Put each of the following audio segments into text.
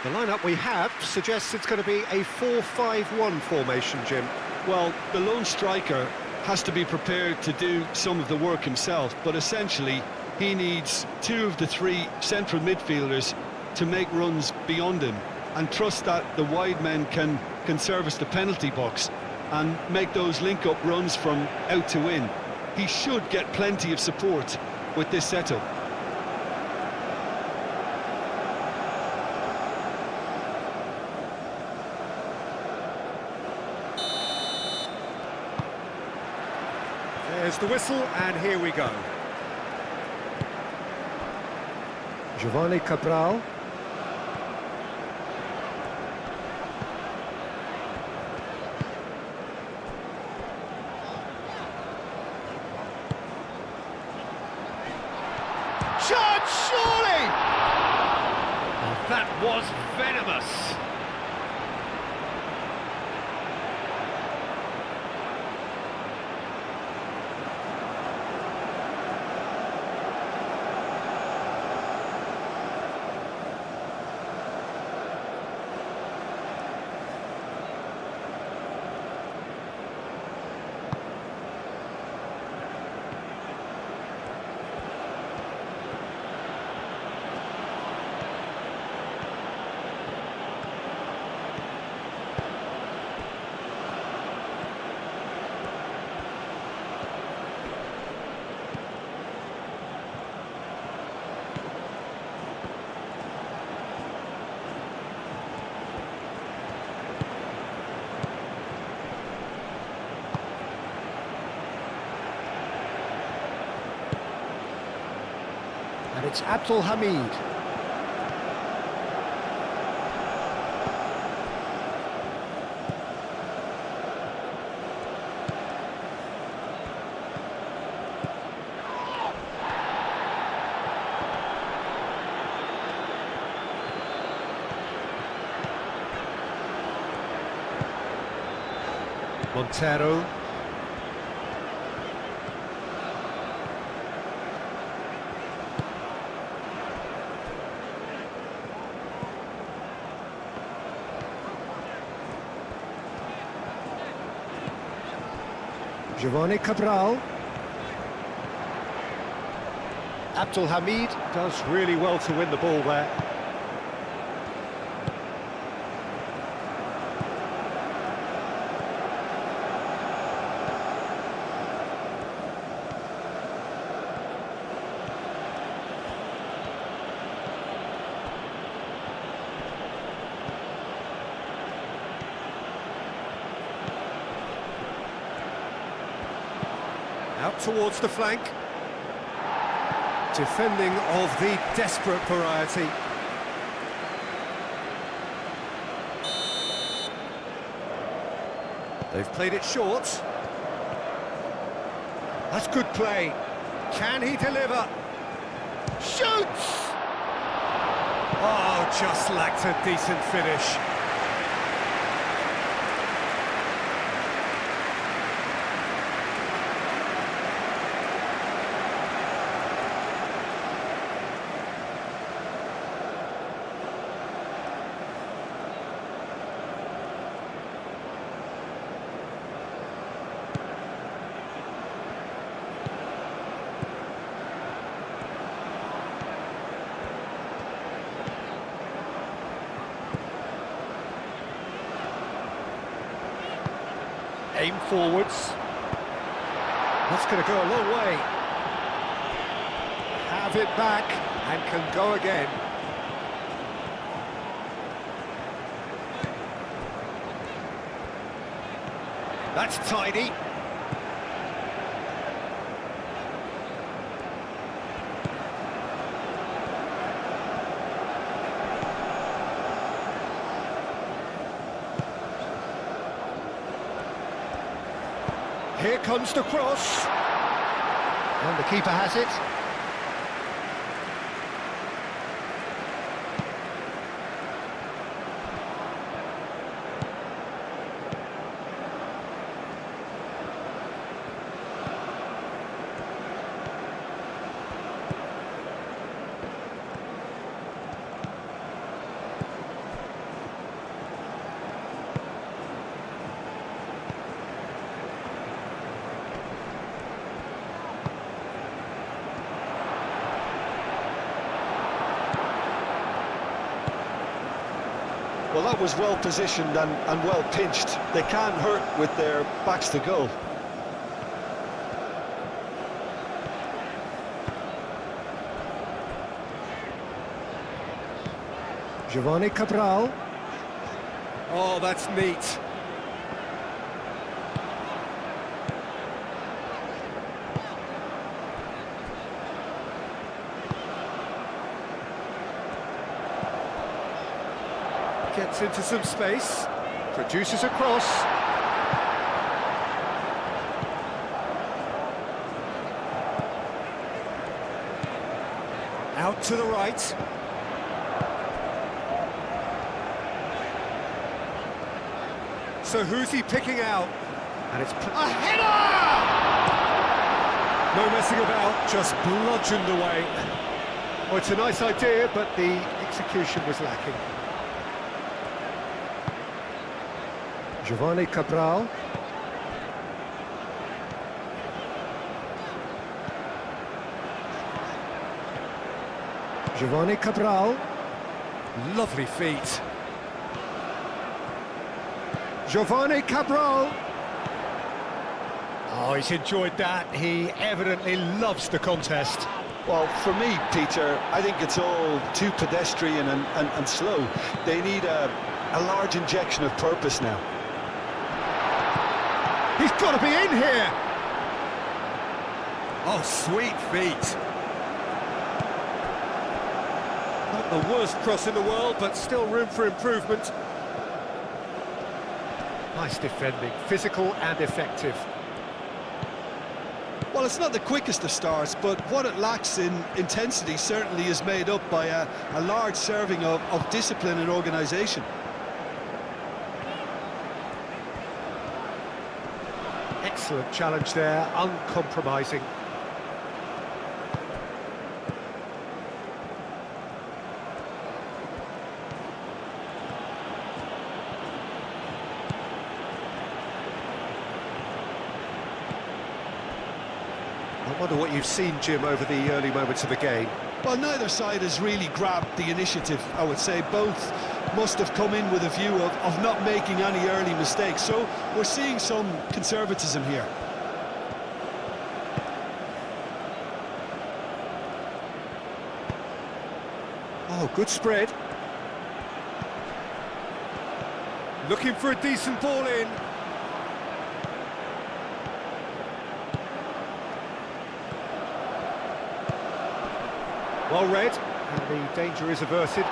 The lineup we have suggests it's going to be a 4-5-1 formation, Jim. Well, the lone striker has to be prepared to do some of the work himself, but essentially he needs two of the three central midfielders to make runs beyond him and trust that the wide men can service the penalty box and make those link-up runs from out to in. He should get plenty of support with this setup. There's the whistle, and here we go. Giovanni Cabral. Shot, surely! Oh, that was venomous. And it's Abdul Hamid. Montero. Giovanni Cabral. Abdul Hamid does really well to win the ball there. Out towards the flank. Defending of the desperate variety. They've played it short. That's good play. Can he deliver? Shoots! Oh, just lacked a decent finish. Aim forwards. That's going to go a long way. Have it back and can go again. That's tidy. Here comes the cross. And the keeper has it. Well, that was well positioned and well pinched. They can't hurt with their backs to goal. Giovanni Cabral. Oh, that's neat. Gets into some space, produces a cross. Out to the right. So who's he picking out? And it's a header! No messing about, just bludgeoned away. Oh, it's a nice idea, but the execution was lacking. Giovanni Cabral. Giovanni Cabral. Lovely feet. Giovanni Cabral. Oh, he's enjoyed that. He evidently loves the contest. Well, for me, Peter, I think it's all too pedestrian and slow. They need a large injection of purpose now. He's got to be in here! Oh, sweet feet. Not the worst cross in the world, but still room for improvement. Nice defending, physical and effective. Well, it's not the quickest of starts, but what it lacks in intensity certainly is made up by a large serving of discipline and organisation. Excellent challenge there, uncompromising. I wonder what you've seen, Jim, over the early moments of the game. Well, neither side has really grabbed the initiative, I would say. Both must have come in with a view of not making any early mistakes. So we're seeing some conservatism here. Oh, good spread. Looking for a decent ball in. Well read, and the danger is averted.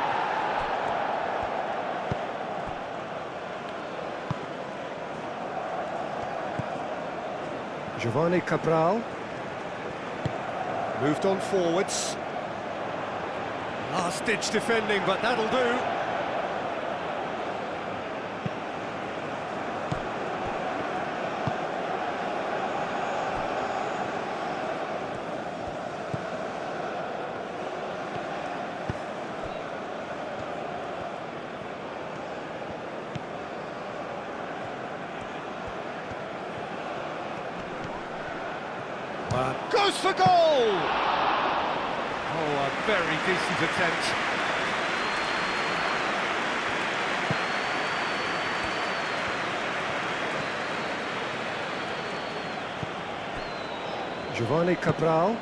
Giovanni Cabral. Moved on forwards. Last-ditch defending, but that'll do. Goes for goal! Oh, a very decent attempt. Giovanni Cabral.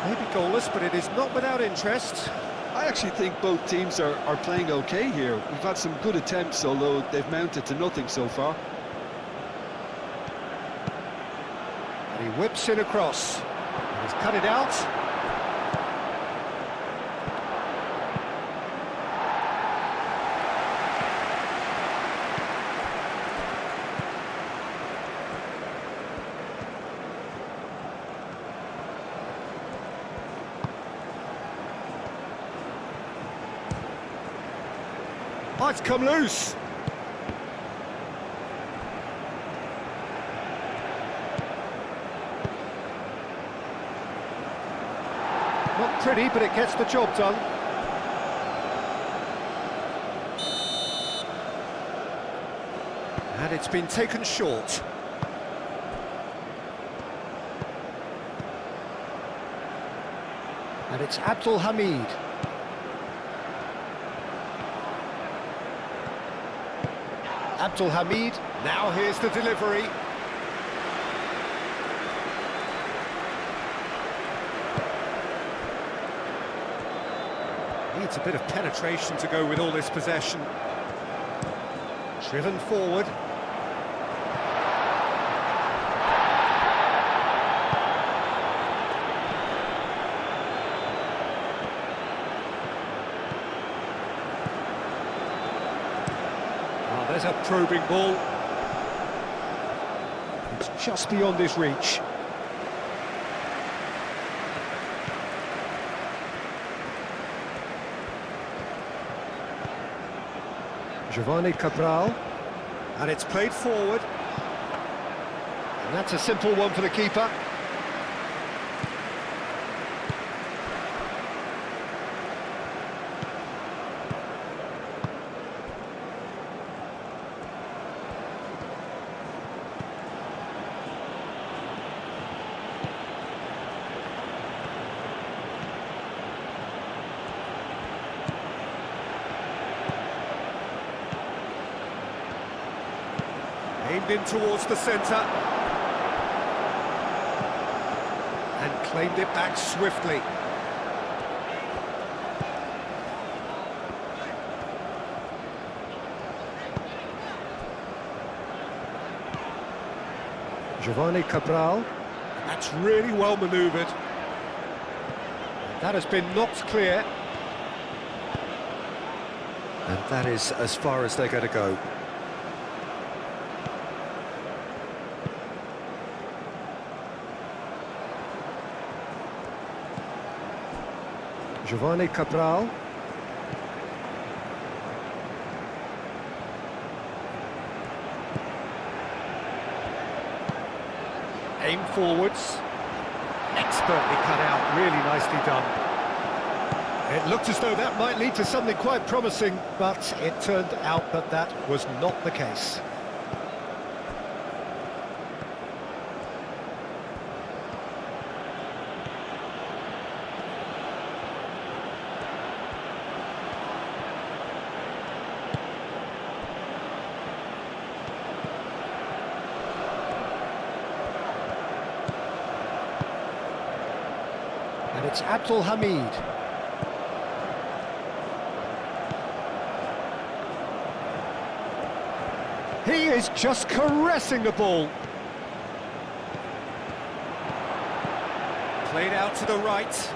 Maybe goalless, but it is not without interest. I actually think both teams are playing okay here. We've had some good attempts, although they've mounted to nothing so far. And he whips in across. He's cut it out. Oh, it's come loose. Not pretty, but it gets the job done. And it's been taken short. And it's Abdul Hamid. Abdul Hamid, now here's the delivery. Needs a bit of penetration to go with all this possession. Driven forward. There's a probing ball. It's just beyond his reach. Giovanni Cabral. And it's played forward. And that's a simple one for the keeper. Aimed in towards the centre. And claimed it back swiftly. Giovanni Cabral. That's really well manoeuvred. That has been knocked clear. And that is as far as they're going to go. Giovanni Cabral. Aim forwards. Expertly cut out, really nicely done. It looked as though that might lead to something quite promising, but it turned out that that was not the case. And it's Abdul Hamid. He is just caressing the ball. Played out to the right.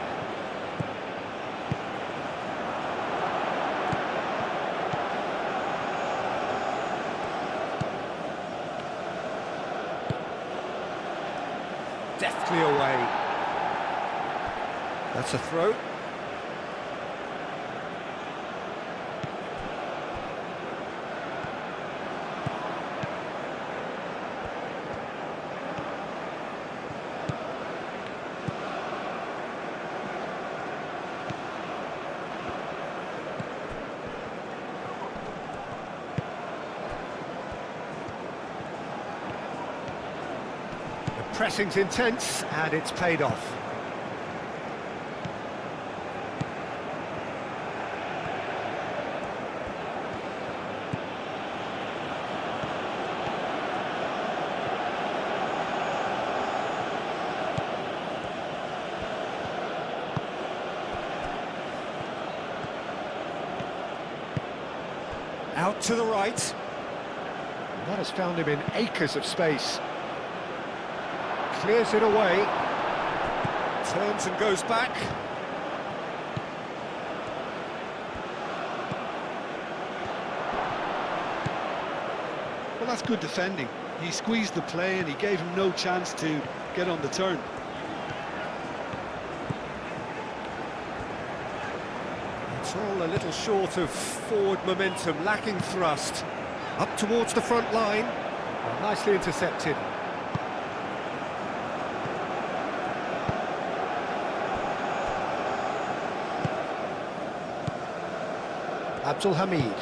Deftly away. That's a throw. The pressing's intense and it's paid off. Out to the right. And that has found him in acres of space. Clears it away. Turns and goes back. Well, that's good defending. He squeezed the play and he gave him no chance to get on the turn. It's all a little short of forward momentum, lacking thrust. Up towards the front line. Well, nicely intercepted. Abdul Hamid.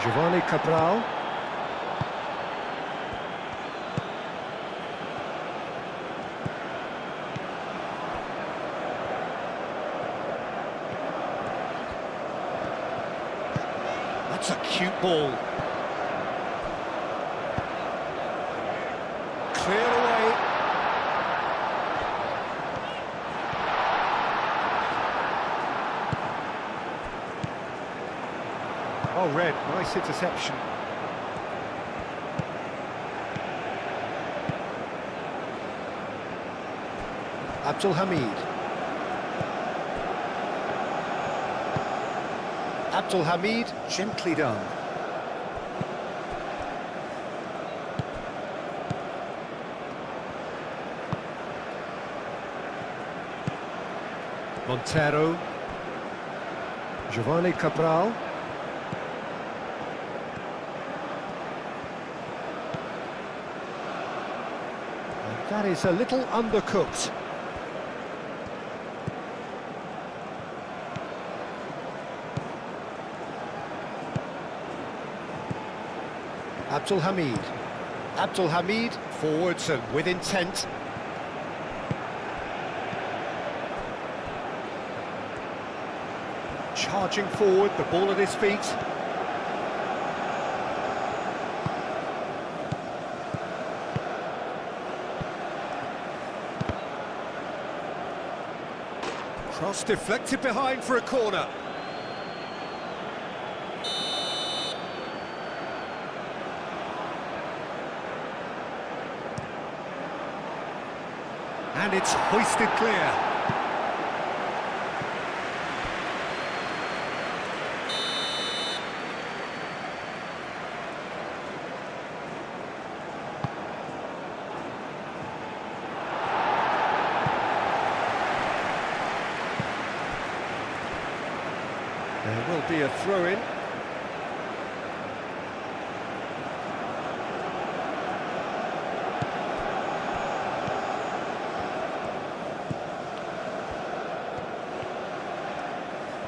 Giovanni Cabral. That's a cute ball. Cleared away. Oh, Red, nice interception. Abdul Hamid. Abdul Hamid, gently done. Montero. Giovanni Cabral. And that is a little undercooked. Abdul Hamid. Abdul Hamid, forwards and with intent. Charging forward, the ball at his feet. Cross deflected behind for a corner. And it's hoisted clear. There will be a throw-in.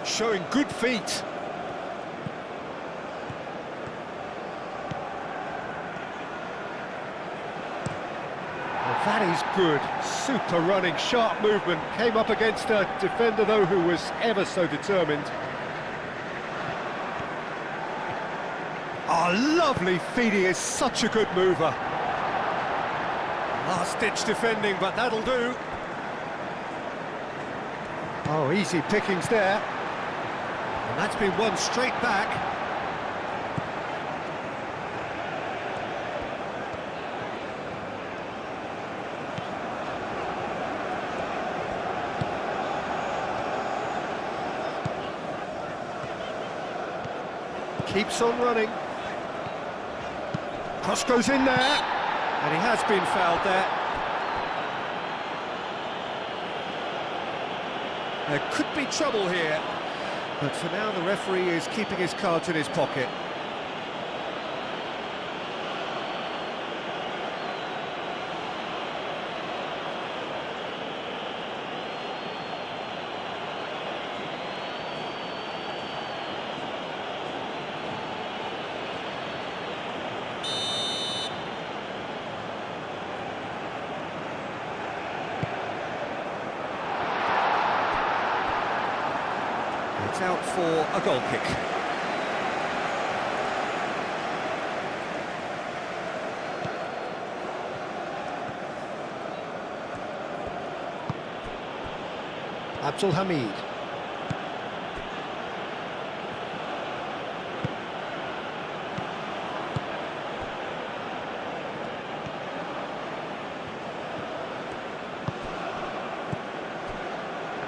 Showing good feet. Well, that is good. Super running, sharp movement. Came up against a defender, though, who was ever so determined. Oh, lovely feet. He is such a good mover. Last-ditch defending, but that'll do. Oh, easy pickings there. And that's been won straight back. Keeps on running. Cross goes in there. And he has been fouled there. There could be trouble here. But for now, the referee is keeping his cards in his pocket. It's out for a goal kick. Abdul Hamid.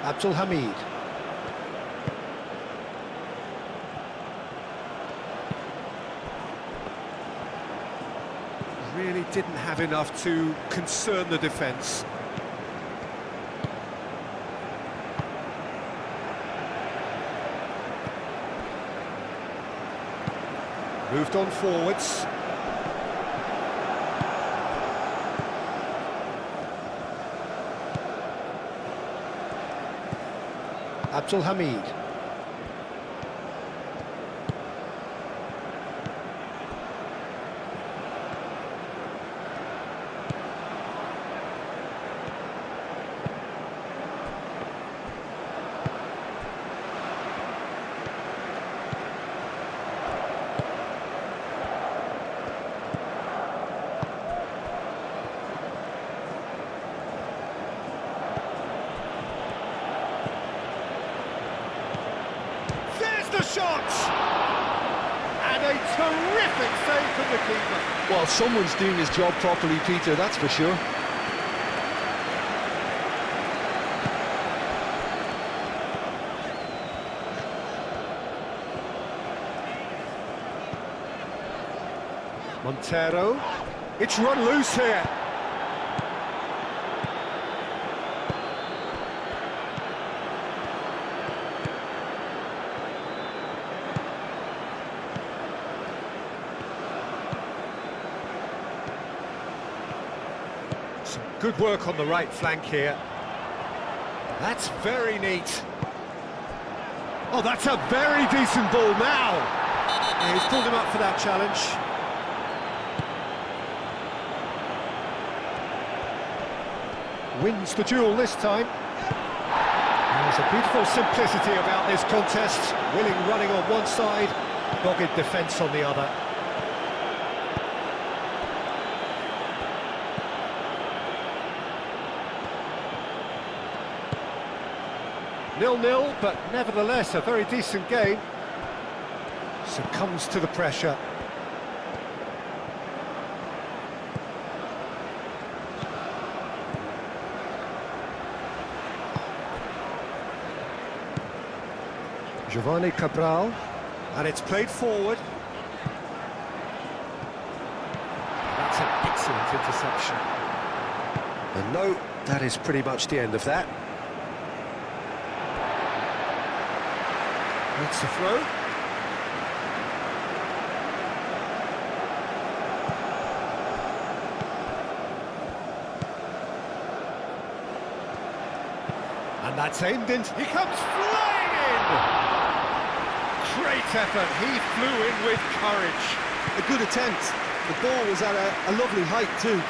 Abdul Hamid. Really didn't have enough to concern the defence. Moved on forwards. Abdul Hamid. shot! And a terrific save from the keeper. Well, someone's doing his job properly, Peter, that's for sure. Montero, it's run loose here. Some good work on the right flank here. That's very neat. Oh, that's a very decent ball now. Yeah, he's pulled him up for that challenge. Wins the duel this time. There's a beautiful simplicity about this contest. Willing running on one side, dogged defence on the other. Nil-nil, but nevertheless a very decent game. Succumbs to the pressure. Giovanni Cabral, and it's played forward. That's an excellent interception. And no, that is pretty much the end of that. That's the throw. And that's aimed in. He comes flying in! Great effort, he flew in with courage. A good attempt. The ball was at a lovely height too.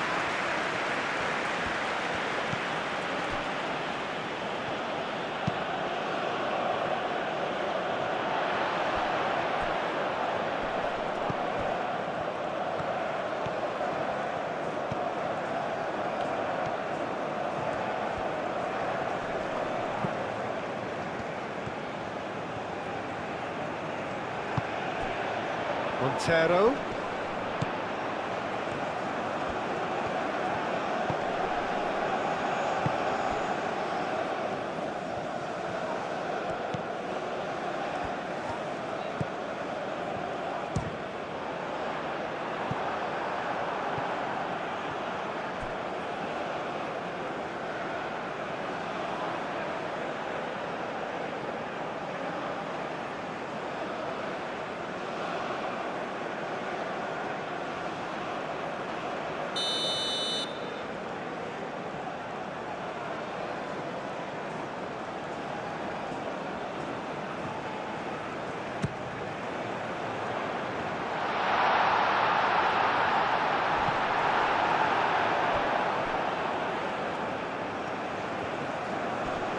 Montero.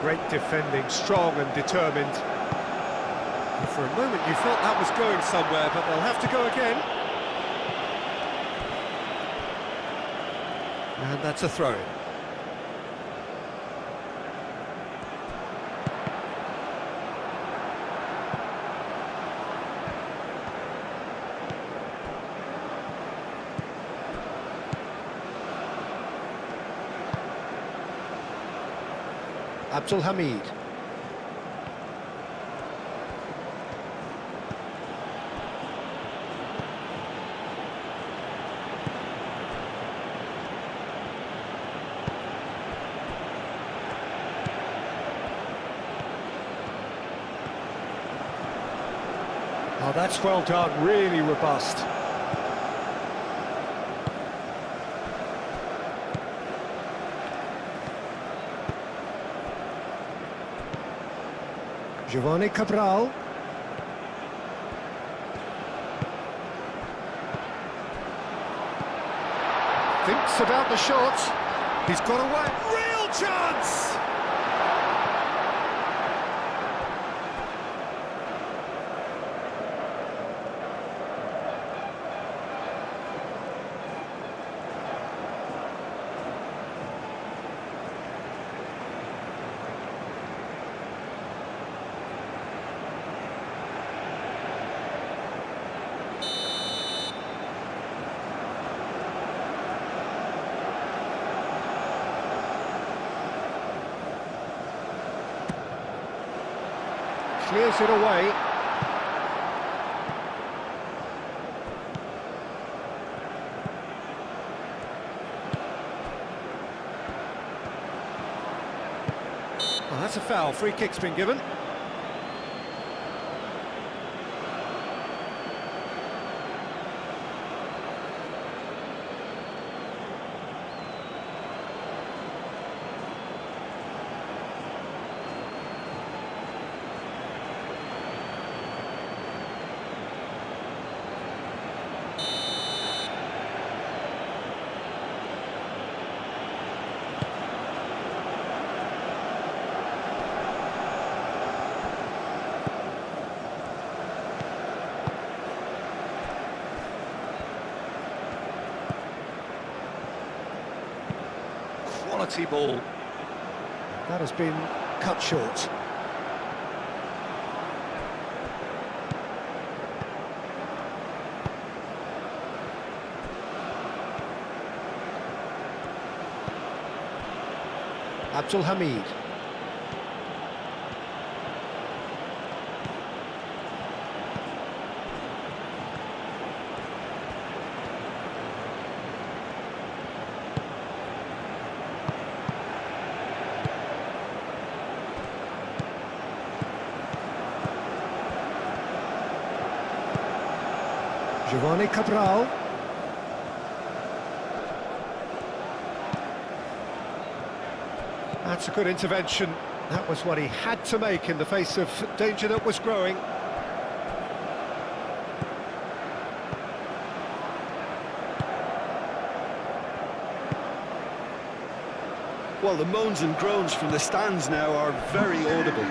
Great defending, strong and determined. And for a moment you felt that was going somewhere, but they'll have to go again. And that's a throw-in. Abdul Hamid. Oh, that's well done, really robust. Giovanni Cabral. Thinks about the shot. He's got away. Real chance! Clears it away. Well, that's a foul. Free kick's been given. Quality ball. That has been cut short. Abdul Hamid. Giovanni Cabral. That's a good intervention. That was what he had to make in the face of danger that was growing. Well, the moans and groans from the stands now are very audible.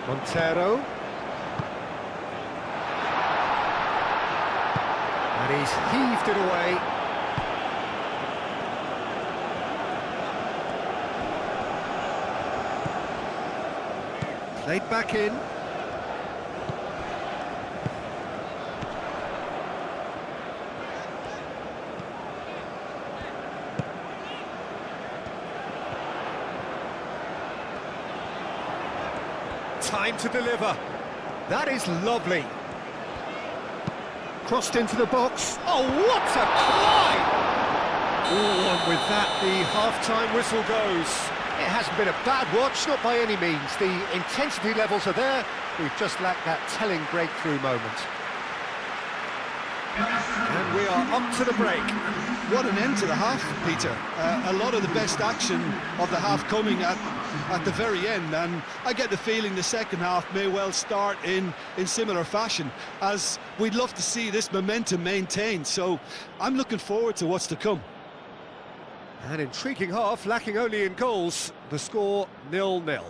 Montero. And he's heaved it away. Played back in. Time to deliver. That is lovely. Crossed into the box. Oh, what a climb! Oh, and with that, the half-time whistle goes. It hasn't been a bad watch, not by any means. The intensity levels are there. We've just lacked that telling breakthrough moment. And we are up to the break. What an end to the half, Peter. A lot of the best action of the half coming at the very end, and I get the feeling the second half may well start in similar fashion, as we'd love to see this momentum maintained. So I'm looking forward to what's to come. An intriguing half, lacking only in goals. The score 0-0.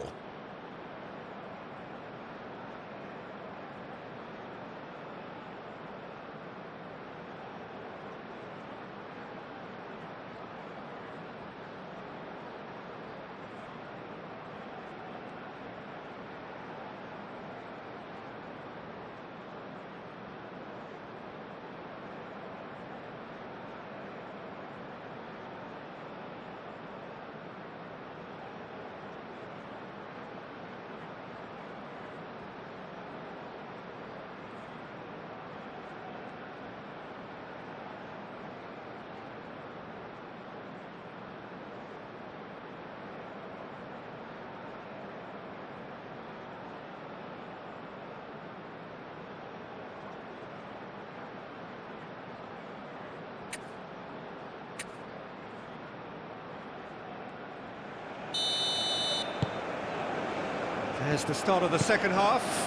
There's the start of the second half.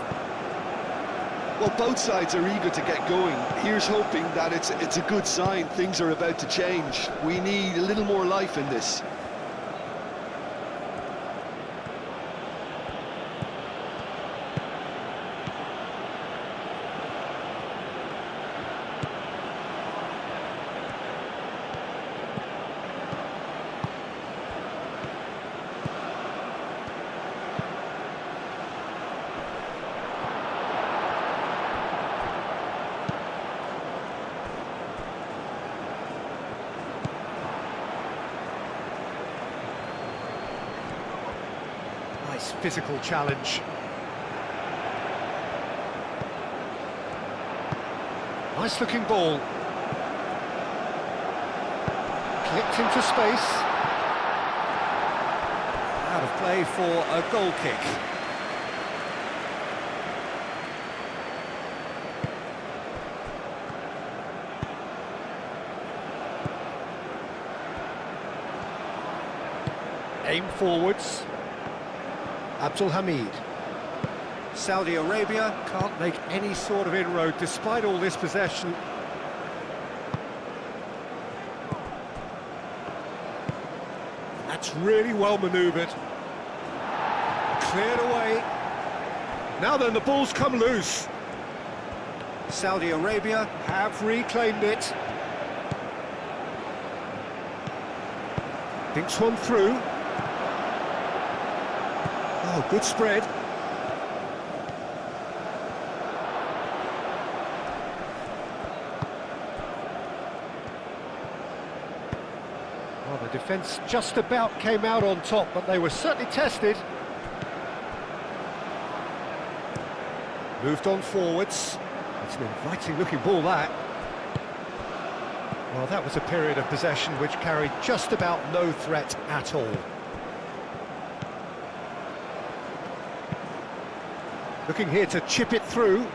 Well, both sides are eager to get going. Here's hoping that it's a good sign. Things are about to change. We need a little more life in this. nice physical challenge. Nice looking ball. Clipped into space. Out of play for a goal kick. Aim forwards. Abdul Hamid. Saudi Arabia can't make any sort of inroad despite all this possession. That's really well manoeuvred. Cleared away. Now then, the ball's come loose. Saudi Arabia have reclaimed it. Thinks one through. Oh, good spread. Well, the defence just about came out on top, but they were certainly tested. Moved on forwards. It's an inviting looking ball, that. Well, that was a period of possession which carried just about no threat at all. Looking here to chip it through.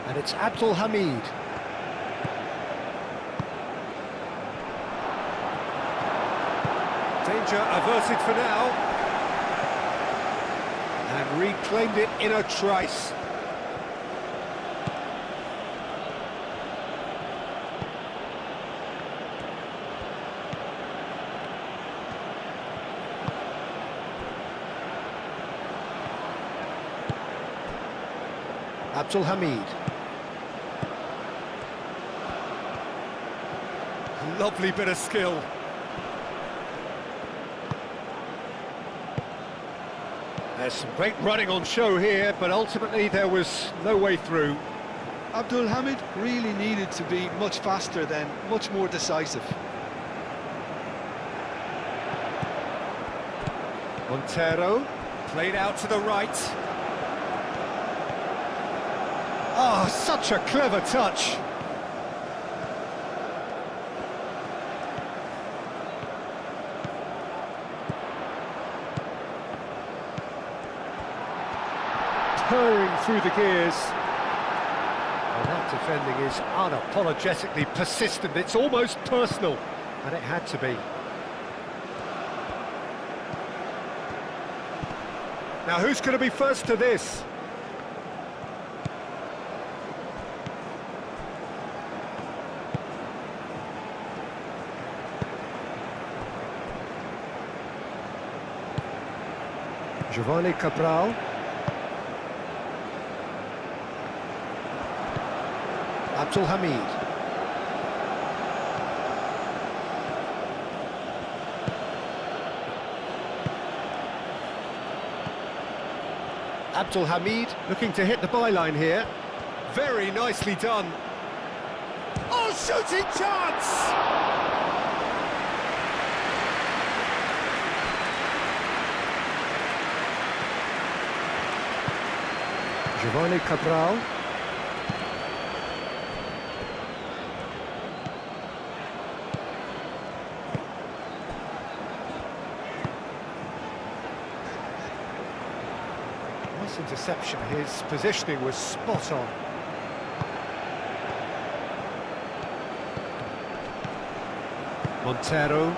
And it's Abdul Hamid. Danger averted for now. And reclaimed it in a trice. Abdul Hamid. Lovely bit of skill. There's some great running on show here, but ultimately there was no way through. Abdul Hamid really needed to be much faster then, much more decisive. Montero, played out to the right. Oh, such a clever touch. Purring through the gears. And that defending is unapologetically persistent. It's almost personal, and it had to be. Now, who's going to be first to this? Giovanni Cabral. Abdul Hamid. Abdul Hamid looking to hit the byline here. Very nicely done. Oh, shooting chance! Giovanni Cabral. Nice interception. His positioning was spot on. Montero.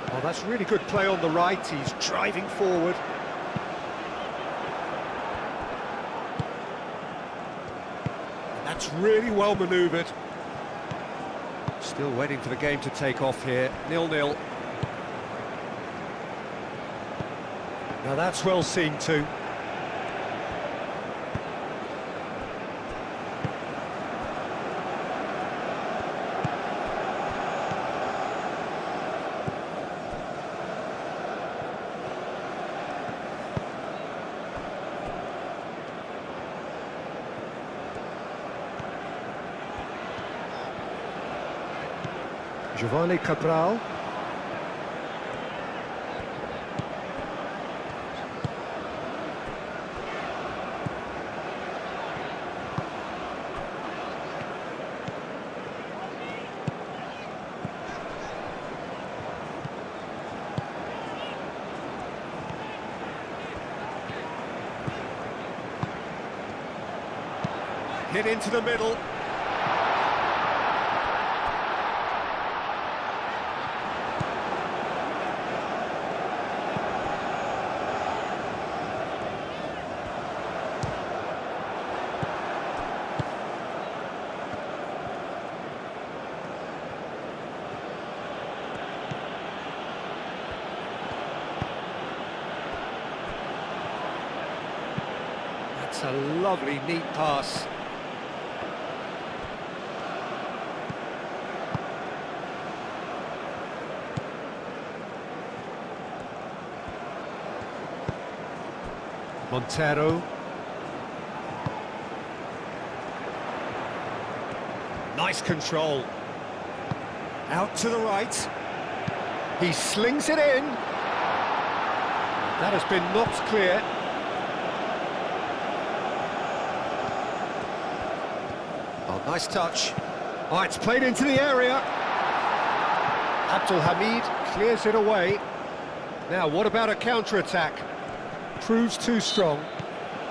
Oh, that's really good play on the right. He's driving forward. That's really well manoeuvred. Still waiting for the game to take off here. 0-0. Now that's well seen too. Giovanni Cabral. Hit into the middle. That's a lovely, neat pass. Montero. Nice control. Out to the right. He slings it in. That has been knocked clear. Oh, nice touch. Oh, it's played into the area. Abdul Hamid clears it away. Now, what about a counter-attack? Proves too strong.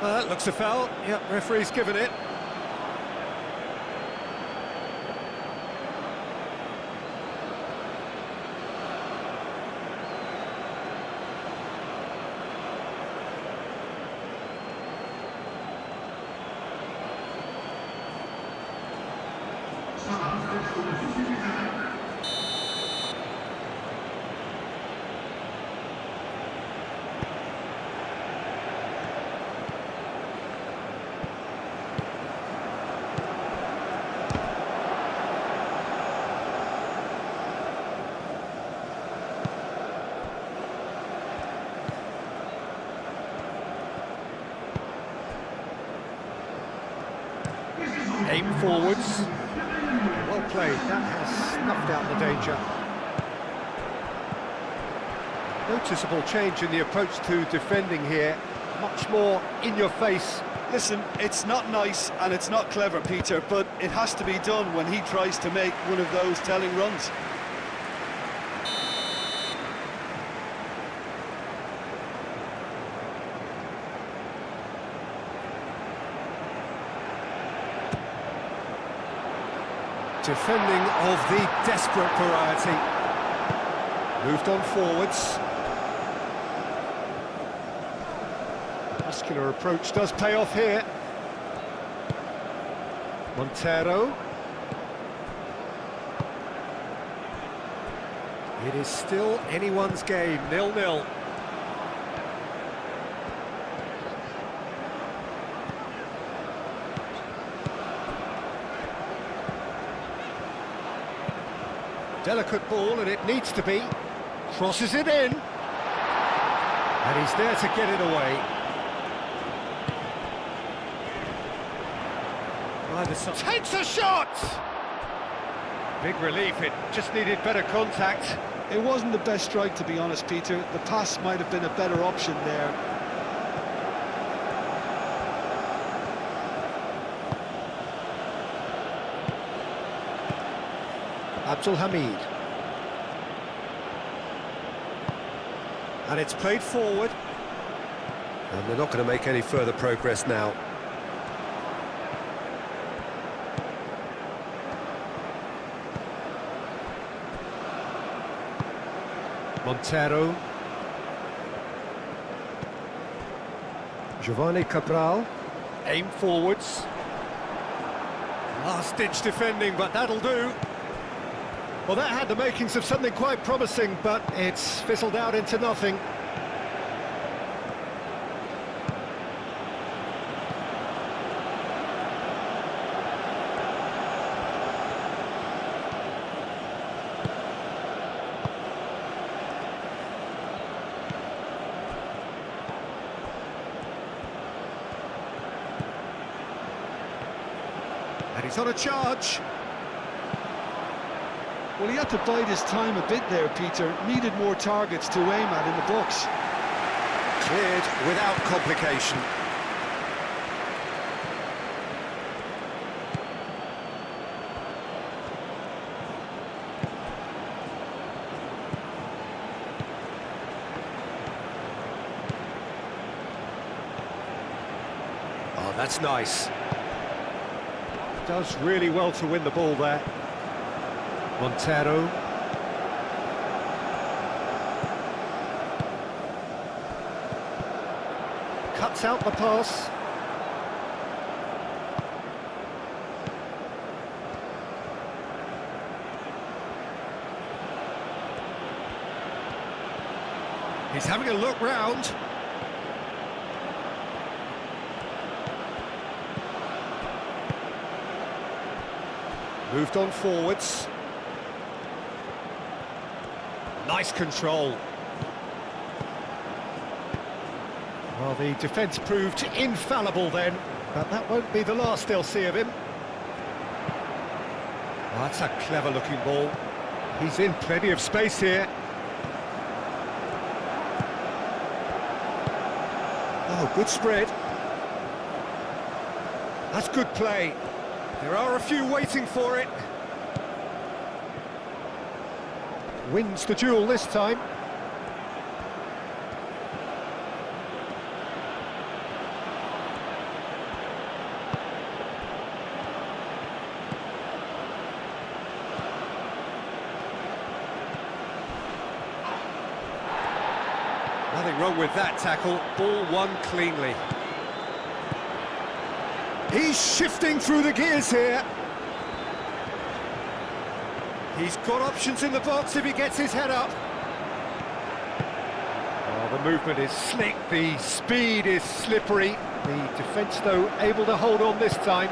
That looks a foul. Yep, referee's given it. Aim forwards. Well played. That has snuffed out the danger. Noticeable change in the approach to defending here. Much more in your face. Listen, it's not nice and it's not clever, Peter, but it has to be done when he tries to make one of those telling runs. Defending of the desperate variety. Moved on forwards. Muscular approach does pay off here. Montero. It is still anyone's game, 0-0. Delicate ball, and it needs to be. Crosses it in. And he's there to get it away. Either side. Takes a shot! Big relief, it just needed better contact. It wasn't the best strike, to be honest, Peter. The pass might have been a better option there. Abdul Hamid. And it's played forward. And they're not going to make any further progress now. Montero. Giovanni Cabral. Aim forwards. Last-ditch defending, but that'll do. Well, that had the makings of something quite promising, but it's fizzled out into nothing. And he's on a charge. Well, he had to bide his time a bit there, Peter. Needed more targets to aim at in the box. Cleared without complication. Oh, that's nice. Does really well to win the ball there. Montero. Cuts out the pass. He's having a look round. Moved on forwards. Nice control. Well, the defence proved infallible then, but that won't be the last they'll see of him. Oh, that's a clever-looking ball. He's in plenty of space here. Oh, good spread. That's good play. There are a few waiting for it. Wins the duel this time. Nothing wrong with that tackle. Ball won cleanly. He's shifting through the gears here. He's got options in the box if he gets his head up. Oh, the movement is slick, the speed is slippery. The defence, though, able to hold on this time.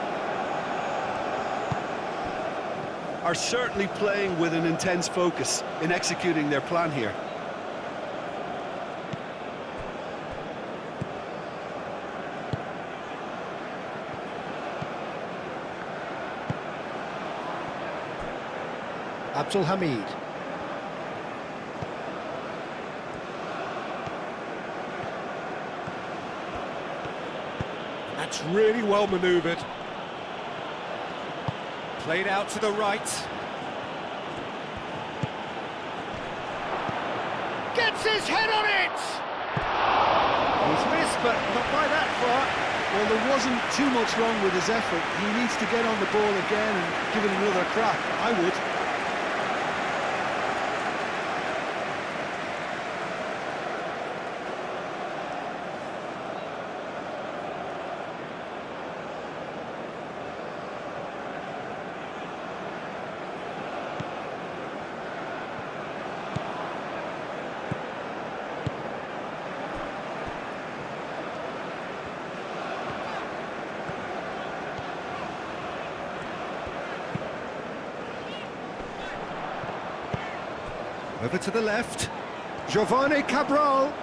Are certainly playing with an intense focus in executing their plan here. Abdul Hamid. That's really well manoeuvred. Played out to the right. Gets his head on it! He's missed, but not by that far. Well, there wasn't too much wrong with his effort. He needs to get on the ball again and give it another crack. I would. Over to the left. Giovanni Cabral.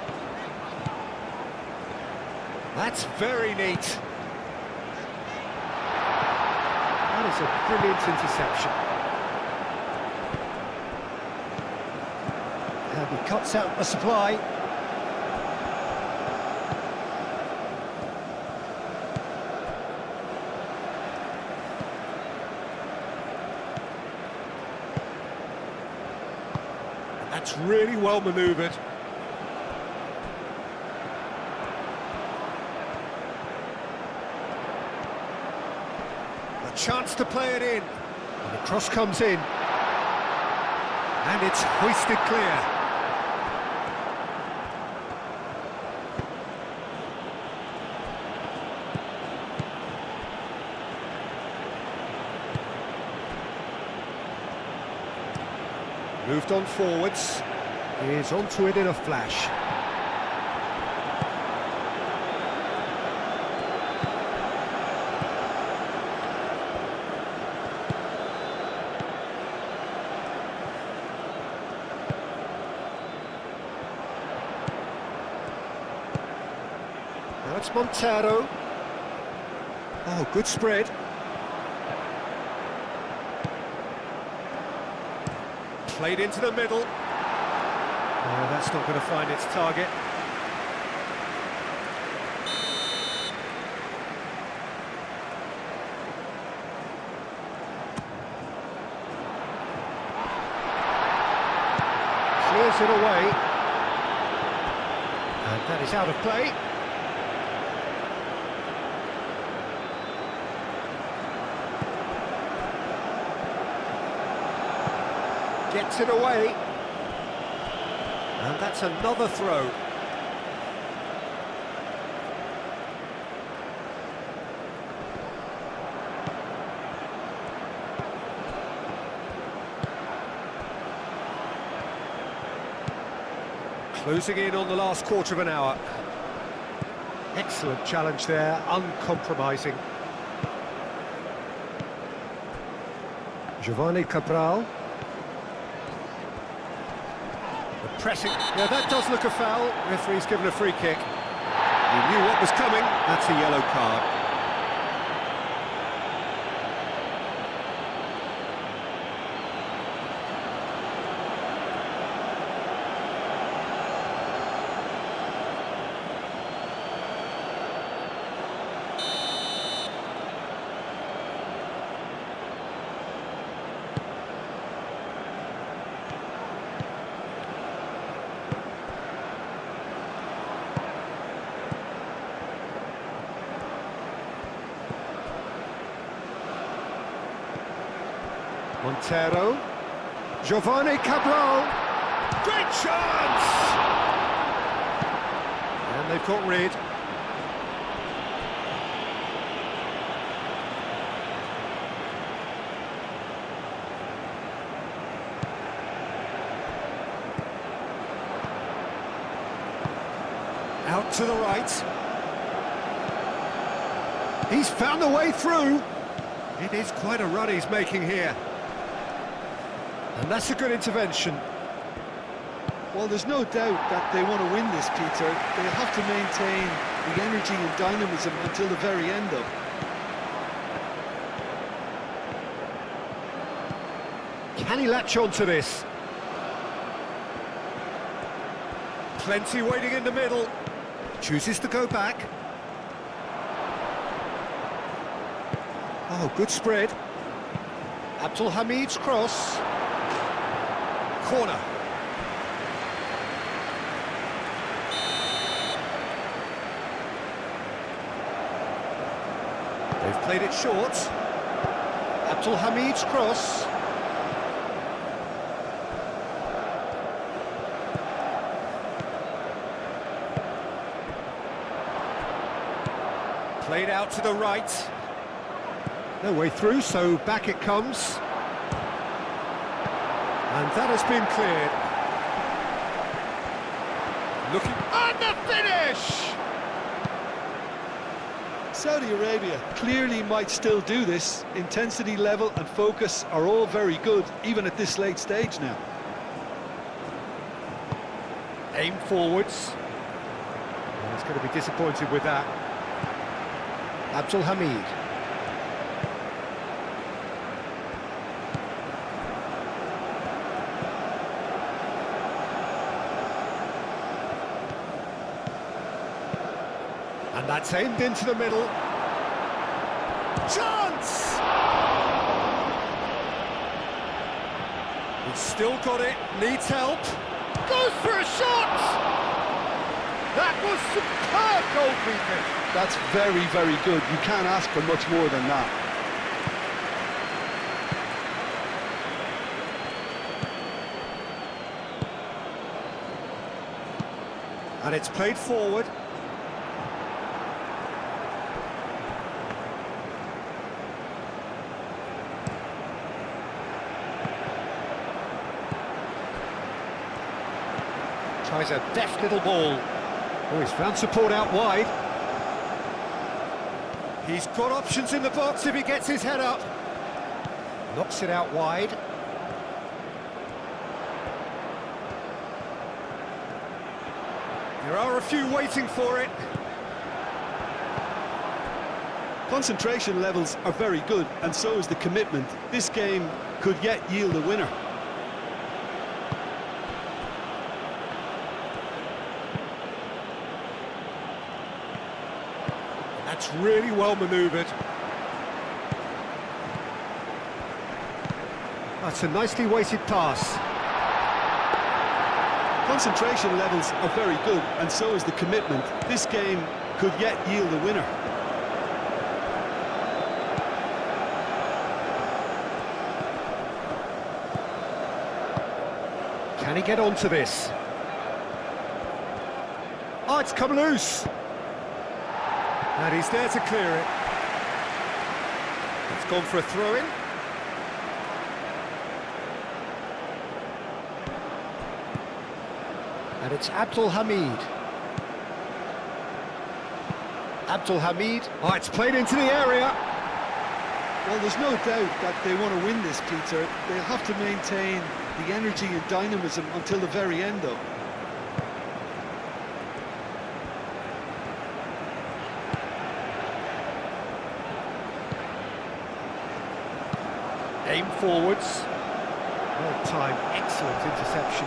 That's very neat. That is a brilliant interception. And he cuts out the supply. That's really well manoeuvred. A chance to play it in. And the cross comes in. And it's hoisted clear. Moved on forwards. He's onto it in a flash. Now it's Montero. Oh, good spread. Played into the middle. That's not going to find its target. Clears it away. And that is out of play. Gets it away. And that's another throw. Closing in on the last quarter of an hour. Excellent challenge there, uncompromising. Giovanni Cabral. The pressing, yeah, that does look a foul. Referee's given a free kick. He knew what was coming, that's a yellow card. Montero, Giovanni Cabral, great chance! And they've got rid. Out to the right. He's found a way through. It is quite a run he's making here. And that's a good intervention. Well, there's no doubt that they want to win this, Peter. They have to maintain the energy and dynamism until the very end, though. Can he latch on to this? Plenty waiting in the middle. Chooses to go back. Oh, good spread. Abdul Hamid's cross. Corner. They've played it short. Abdul Hamid's cross. Played out to the right. No way through, so back it comes. And that has been cleared. Looking on the finish! Saudi Arabia clearly might still do this. Intensity level and focus are all very good, even at this late stage now. Aim forwards. Oh, he's going to be disappointed with that. Abdul Hamid. And that's aimed into the middle. Chance! He's still got it, needs help. Goes for a shot! That was superb goalkeeping. That's very, very good. You can't ask for much more than that. And it's played forward. Tries a deft little ball. Oh, he's found support out wide. He's got options in the box if he gets his head up. Knocks it out wide. There are a few waiting for it. Concentration levels are very good, and so is the commitment. This game could yet yield a winner. That's really well manoeuvred. That's a nicely weighted pass. Concentration levels are very good, and so is the commitment. This game could yet yield a winner. Can he get onto this? Oh, it's come loose. And he's there to clear it. It's gone for a throw-in. And it's Abdul Hamid. Abdul Hamid. Oh, it's played into the area. Well, there's no doubt that they want to win this, Peter. They'll have to maintain the energy and dynamism until the very end, though. Aim forwards. Well timed, excellent interception.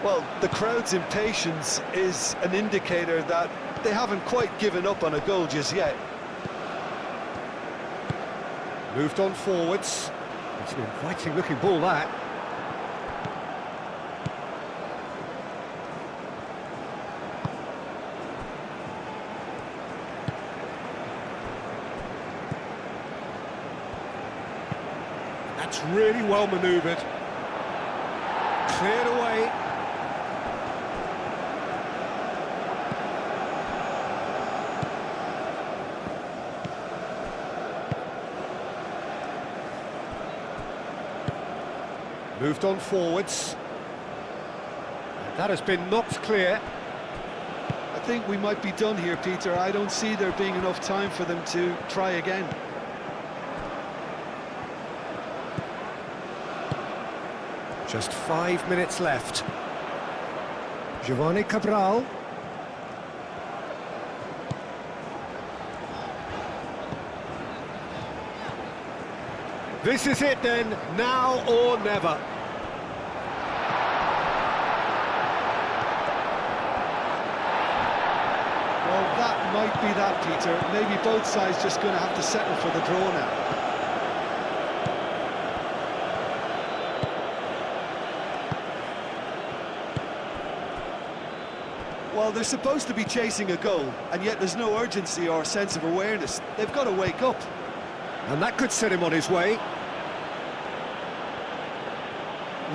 Well, the crowd's impatience is an indicator that they haven't quite given up on a goal just yet. Moved on forwards. It's an inviting looking ball, that. That's really well manoeuvred. Cleared away. Moved on forwards. And that has been knocked clear. I think we might be done here, Peter. I don't see there being enough time for them to try again. Just 5 minutes left. Giovanni Cabral. This is it then, now or never. Well, that might be that, Peter. Maybe both sides just going to have to settle for the draw now. Well, they're supposed to be chasing a goal, and yet there's no urgency or sense of awareness. They've got to wake up. And that could set him on his way.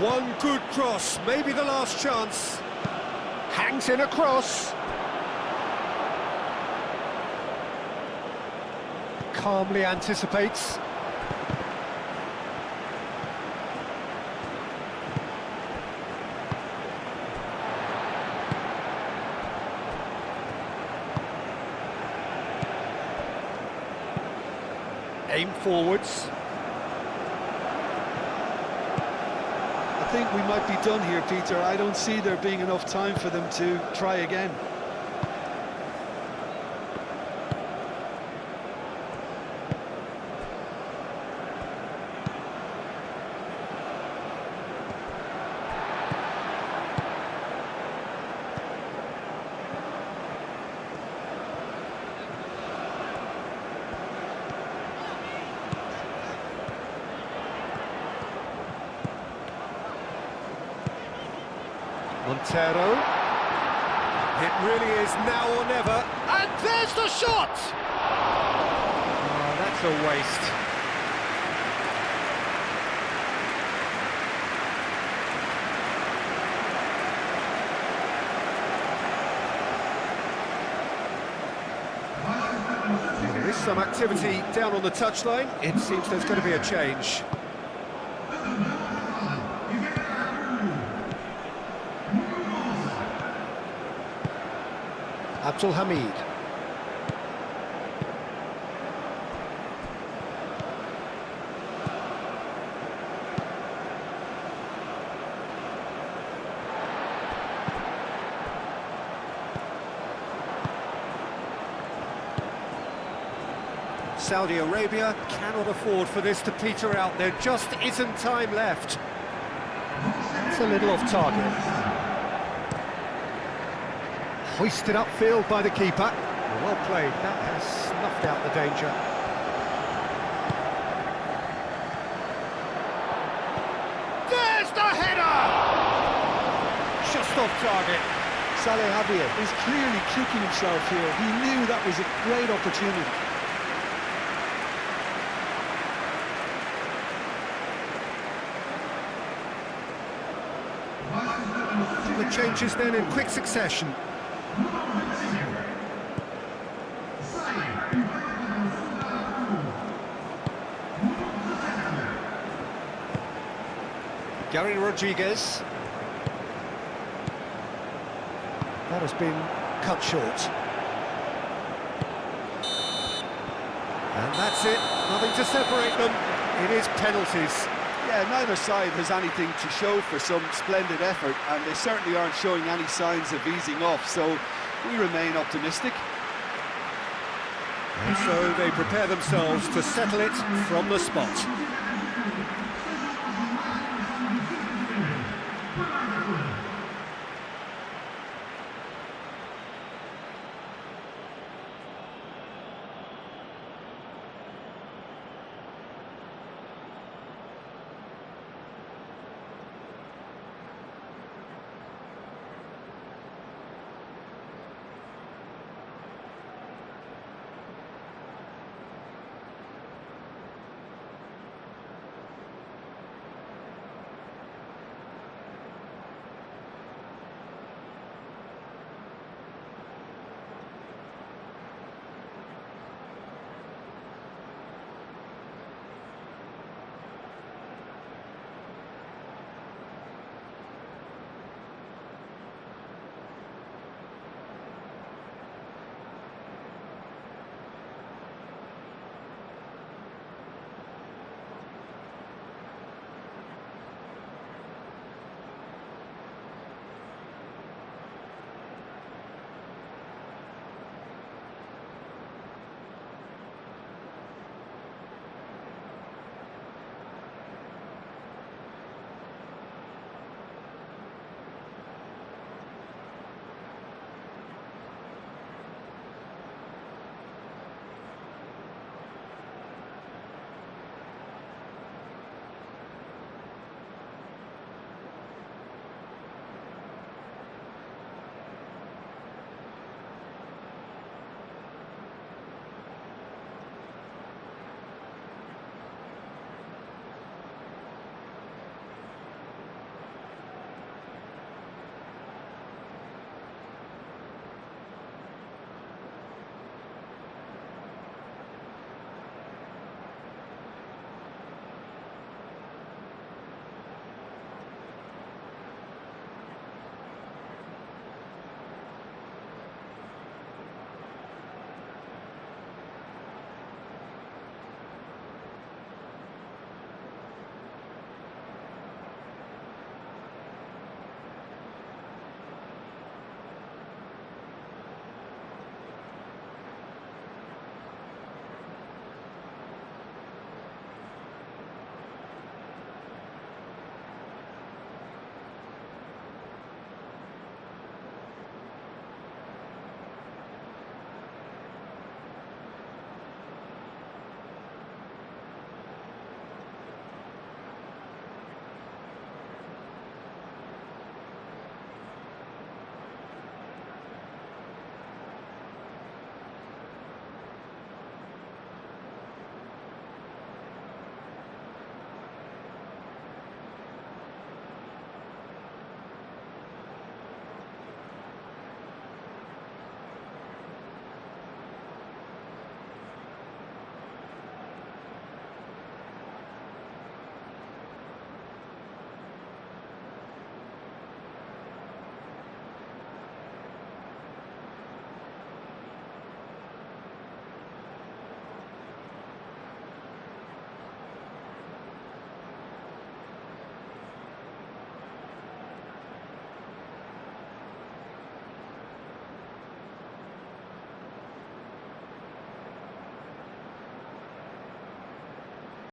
One good cross, maybe the last chance. Hangs in a cross. Calmly anticipates. Aim forwards. I think we might be done here, Peter. I don't see there being enough time for them to try again. Montero. It really is now or never. And there's the shot! Oh, that's a waste. There is some activity down on the touchline. It seems there's going to be a change. Abdul Hamid. Saudi Arabia cannot afford for this to peter out. There just isn't time left. It's a little off target. Hoisted upfield by the keeper. Well played, that has snuffed out the danger. There's the header! Just off target. Saleh Javier is clearly kicking himself here. He knew that was a great opportunity. The changes then in quick succession. Gary Rodriguez. That has been cut short. And that's it, nothing to separate them. It is penalties. Yeah, neither side has anything to show for some splendid effort, and they certainly aren't showing any signs of easing off, so we remain optimistic. And so they prepare themselves to settle it from the spot.